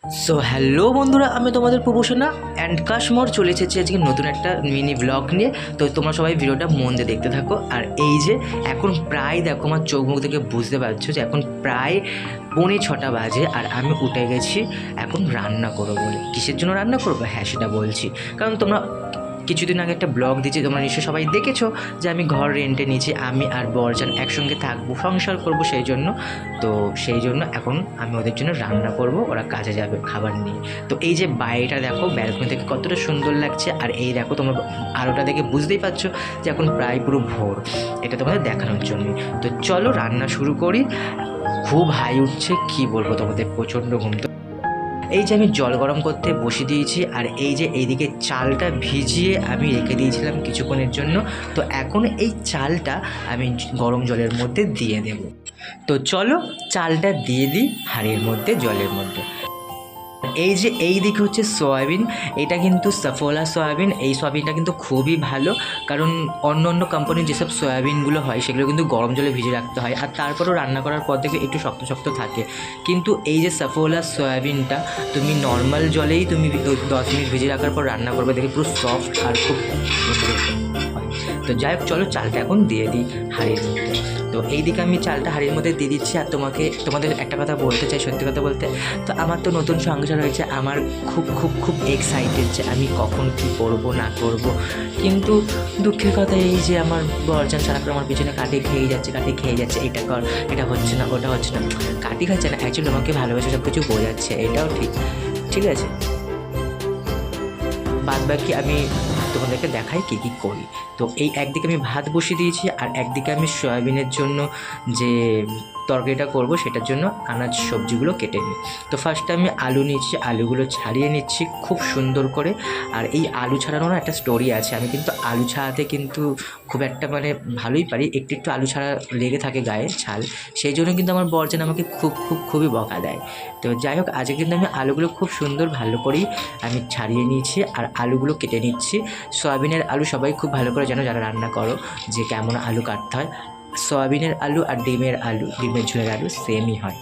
So hello বন্ধুরা, আমি তোমাদের প্রভূষণা অ্যান্ড কাশমোর চলে এসেছি আজকে নতুন একটা মিনি ব্লগ নিয়ে। তো তোমরা সবাই ভিডিওটা মন দিয়ে দেখতে থাকো। আর এই যে এখন প্রায় দেখো, আমার চোখ মুখ থেকে বুঝতে পারছো যে এখন প্রায় 6:45 বাজে, আর আমি উঠে গেছি এখন রান্না করবো বলে। কিসের জন্য রান্না করবো, হ্যাঁ সেটা বলছি। কারণ তোমরা কিছুদিন আগে একটা ব্লগ দিয়েছি, তোমরা নিশ্চয়ই সবাই দেখেছো যে আমি ঘর রেন্টে নিয়েছি, আমি আর বরজান একসঙ্গে থাকবো, সংসার করবো সেই জন্য। তো সেই জন্য এখন আমি ওদের জন্য রান্না করব, ওরা কাজে যাবে খাবার নিয়ে। তো এই যে বাড়িটা দেখো ব্যালকনি থেকে কতটা সুন্দর লাগছে, আর এই দেখো তোমরা আলোটা দেখে বুঝতেই পারছো যে এখন প্রায় পুরো ভোর, এটা তোমাদের দেখানোর জন্যই। তো চলো রান্না শুরু করি। খুব হাই উঠছে, কি বলবো তোমাদের, প্রচণ্ড ঘুম। তো এই যে আমি জল গরম করতে বসিয়ে দিয়েছি, আর এই যে এইদিকে চালটা ভিজিয়ে আমি রেখে দিয়েছিলাম কিছুক্ষণের জন্য। তো এখন এই চালটা আমি গরম জলের মধ্যে দিয়ে দেব। তো চলো চালটা দিয়ে দিই হাঁড়ির মধ্যে, জলের মধ্যে। এই যে এই দিকে হচ্ছে সয়াবিন, এটা কিন্তু সাফোলা সয়াবিন। এই সয়াবিনটা কিন্তু খুবই ভালো, কারণ অন্য অন্য কোম্পানির যেসব সয়াবিনগুলো হয় সেগুলো কিন্তু গরম জলে ভিজে রাখতে হয়, আর তারপরেও রান্না করার পর থেকে একটু শক্ত শক্ত থাকে। কিন্তু এই যে সাফোলা সয়াবিনটা তুমি নর্মাল জলেই তুমি 10 মিনিট ভিজে রাখার পর রান্না করবে, দেখে পুরো সফট আর খুব সুন্দর হয়। তো যাই হোক, চলো চালটা এখন দিয়ে দিই হাঁড়ির মধ্যে। তো এইদিকে আমি চালটা হাঁড়ির মধ্যে দিয়ে দিচ্ছি। আর তোমাদের একটা কথা বলতে চাই, সত্যি কথা বলতে, তো আমার তো নতুন সংসার হয়েছে, আমার খুব খুব খুব এক্সাইটেড যে আমি কখন কী করবো না করব। কিন্তু দুঃখের কথা এই যে আমার বরজান সারাক্ষণ আমার পিছনে কাটি খেয়ে যাচ্ছে, এটা কর, এটা হচ্ছে না, ওটা হচ্ছে না। কাটি খাচ্ছে না, অ্যাকচুয়ালি আমাকে ভালোবেসে সব কিছু বোঝাচ্ছে, এটাও ঠিক আছে। বাদ বাকি আমি তোমাদেরকে দেখাই কী কী করি। তো এই একদিকে আমি ভাত বসিয়ে দিয়েছি, আর একদিকে আমি সয়াবিনের জন্য যে তরকারিটা করব সেটার জন্য আনাজ সবজিগুলো কেটে নিই। তো ফার্স্টে আমি আলু নিয়েছি, আলুগুলো ছাড়িয়ে নিচ্ছি খুব সুন্দর করে। আর এই আলু ছাড়ানোর একটা স্টোরি আছে, আমি কিন্তু আলু ছাড়াতে কিন্তু খুব একটা ভালোই পারি, একটু একটু আলু ছাড়া লেগে থাকে গায়ে ছাল, সেই জন্য কিন্তু আমার বরজান আমাকে খুবই বকা দেয়। তো যাই হোক, আজকে কিন্তু আমি আলুগুলো খুব সুন্দর ভালো করেই আমি ছাড়িয়ে নিয়েছি, আর আলুগুলো কেটে নিচ্ছি। সয়াবিনের আলু সবাই খুব ভালো করে জানো যারা রান্না করো, যে কেমন আলু কাটতে হয়। সয়াবিনের আলু আর ডিমের ঝোলের আলু সেমই হয়।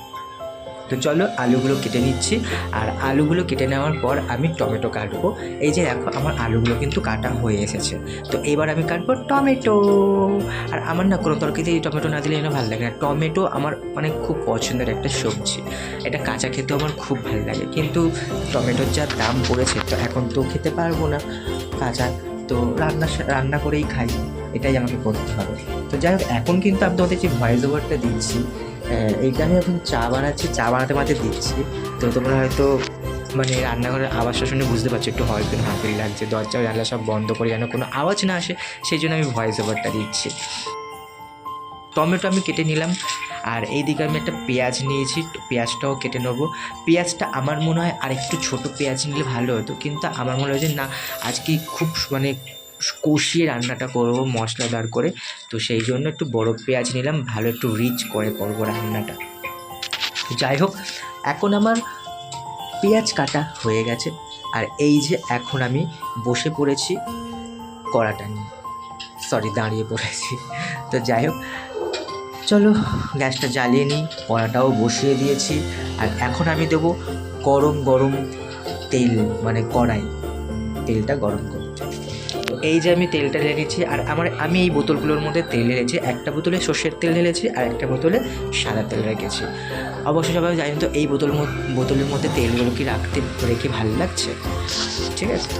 তো চলো আলুগুলো কেটে নিচ্ছি, আর আলুগুলো কেটে নেওয়ার পর আমি টমেটো কাটবো। এই যে দেখো আমার আলুগুলো কিন্তু কাটা হয়ে এসেছে। তো এবার আমি কাটবো টমেটো। আর আমার না কোনো তরকারিতে এই টমেটো না দিলে যেন ভালো লাগে না। টমেটো আমার খুব পছন্দের একটা সবজি, এটা কাঁচা খেতেও আমার খুব ভালো লাগে, কিন্তু টমেটোর যা দাম পড়েছে তো এখন তো খেতে পারবো না কাঁচা, তো রান্না করেই খাই, এটাই আমাকে করতে হবে। তো যাই হোক, এখন কিন্তু আমি তোমাদের যে ভয়েস ওভারটা দিচ্ছি, এইটা আমি এখন চা বানাতে দিচ্ছি। তো তোমরা হয়তো রান্নাঘরের আওয়াজটা শুনে বুঝতে পারছো একটু হলফিল লাগছে, দরজা জানলা সব বন্ধ করে যেন কোনো আওয়াজ না আসে, সেই জন্য আমি ভয়েস ওভারটা দিচ্ছি। টমেটো আমি কেটে নিলাম, আর এইদিকে আমি একটা পেঁয়াজ নিয়েছি, পেঁয়াজটাও কেটে নেবো। পেঁয়াজটা আমার মনে হয় আর একটু ছোটো পেঁয়াজ নিলে ভালো হতো, কিন্তু আমার মনে হয় যে না, আজকে খুব কষিয়ে রান্নাটা করবো মশলাদার করে, তো সেই জন্য একটু বড় পেঁয়াজ নিলাম, ভালো একটু রিচ করে করবো রান্নাটা। যাই হোক, এখন আমার পেঁয়াজ কাটা হয়ে গেছে, আর এই যে এখন আমি বসে পড়েছি কড়াটা নিয়ে, দাঁড়িয়ে পড়েছি। তো যাই হোক, চলো গ্যাসটা জ্বালিয়ে নিই, কড়াটাও বসিয়ে দিয়েছি, আর এখন আমি দেবো গরম তেল, কড়াই, তেলটা গরম করতে। তো এই যে আমি তেলটা ঢেলেছি, আর আমি এই বোতলগুলোর মধ্যে তেল ঢেলেছি, একটা বোতলে সর্ষের তেল ঢেলেছি আর একটা বোতলে সাদা তেল রেখেছি। অবশ্যই সবাই জানি তো এই বোতলের মধ্যে তেলগুলো কি রেখে ভালো লাগছে, ঠিক আছে।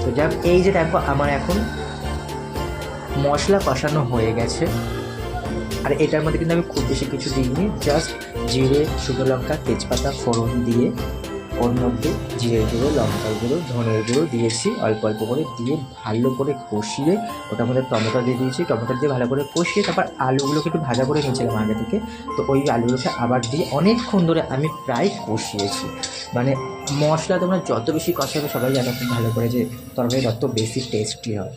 তো যাক, এই যে দেখো আমার এখন মশলা কষানো হয়ে গেছে, আর এটার মধ্যে কিন্তু আমি খুব বেশি কিছু দিইনি, জাস্ট জিরে, শুকনো লঙ্কা, তেজপাতা ফোড়ন দিয়ে ওর মধ্যে জিরের গুঁড়ো, লঙ্কার গুঁড়ো, ধনের গুঁড়ো দিয়েছি অল্প করে দিয়ে ভালো করে কষিয়ে ওটার মধ্যে টমেটো দিয়ে দিয়েছি, টমেটো দিয়ে ভালো করে কষিয়ে তারপর আলুগুলোকে একটু ভাজা করে নিয়েছিলাম আগে থেকে, তো ওই আলুগুলোকে আবার দিয়ে অনেকক্ষণ ধরে আমি প্রায় কষিয়েছি। মশলা তোমরা যত বেশি কষাবে, সবাই জানো খুব ভালো করে যে তরকারি তত বেশি টেস্টি হয়।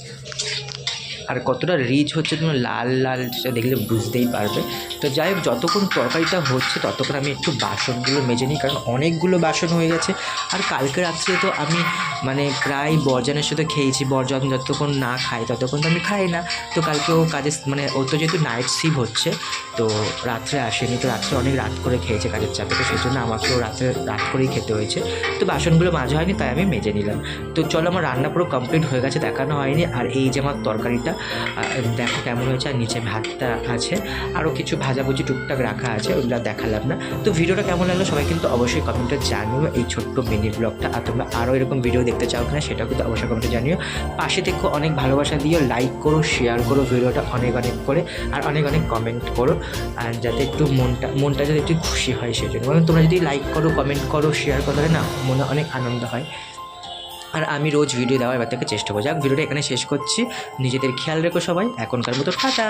আর কতটা রিচ হচ্ছে তুমি লাল লাল সেটা দেখলে বুঝতেই পারবে। তো যাই হোক, যতক্ষণ তরকারিটা হচ্ছে ততক্ষণ আমি একটু বাসনগুলো মেজে নিই, কারণ অনেকগুলো বাসন হয়ে গেছে। আর কালকে রাত্রে তো আমি মানে প্রায় বরজানের সাথে খেয়েছি, বরজান যতক্ষণ না খাই ততক্ষণ তো আমি খাই না। তো কালকেও কাজে মানে ও তো যেহেতু নাইট শিফট হচ্ছে, তো রাত্রে আসেনি, তো রাত্রে অনেক রাত করে খেয়েছে কাজের চাপে, তো সেই জন্য আমাকেও রাত্রে রাত করেই খেতে হয়েছে। তো বাসনগুলো মাজা হয়নি, তাই আমি মেজে নিলাম। তো চলো, আমার রান্না পুরো কমপ্লিট হয়ে গেছে, দেখানো হয়নি। আর এই যে আমার তরকারিটা দেখো কেমন হয়েছে, আর নিচে ভাতটা আছে, আরও কিছু ভাজাভুজি টুকটাক রাখা আছে, ওগুলো দেখালাম না। তো ভিডিওটা কেমন লাগলো সবাই কিন্তু অবশ্যই কমেন্টে জানিও, এই ছোট্ট মিনি ব্লগটা। আর তোমরা আরও এরকম ভিডিও দেখতে চাও কিনা সেটাও কিন্তু অবশ্যই কমেন্টে জানিও। পাশে থেকে অনেক ভালোবাসা দিও, লাইক করো, শেয়ার করো ভিডিওটা অনেক অনেক করে, আর অনেক অনেক কমেন্ট করো, আর যাতে একটু মনটা যাতে একটু খুশি হয় সেজন্য। কারণ তোমরা যদি লাইক করো, কমেন্ট করো, শেয়ার করো, তাহলে না মনে অনেক আনন্দ হয়। আর আমি রোজ ভিডিও দেওয়ার এবার থেকে চেষ্টা করছি। ভিডিওটা এখানে শেষ করছি। নিজেদের খেয়াল রেখো সবাই, এখনকার মতো টাটা।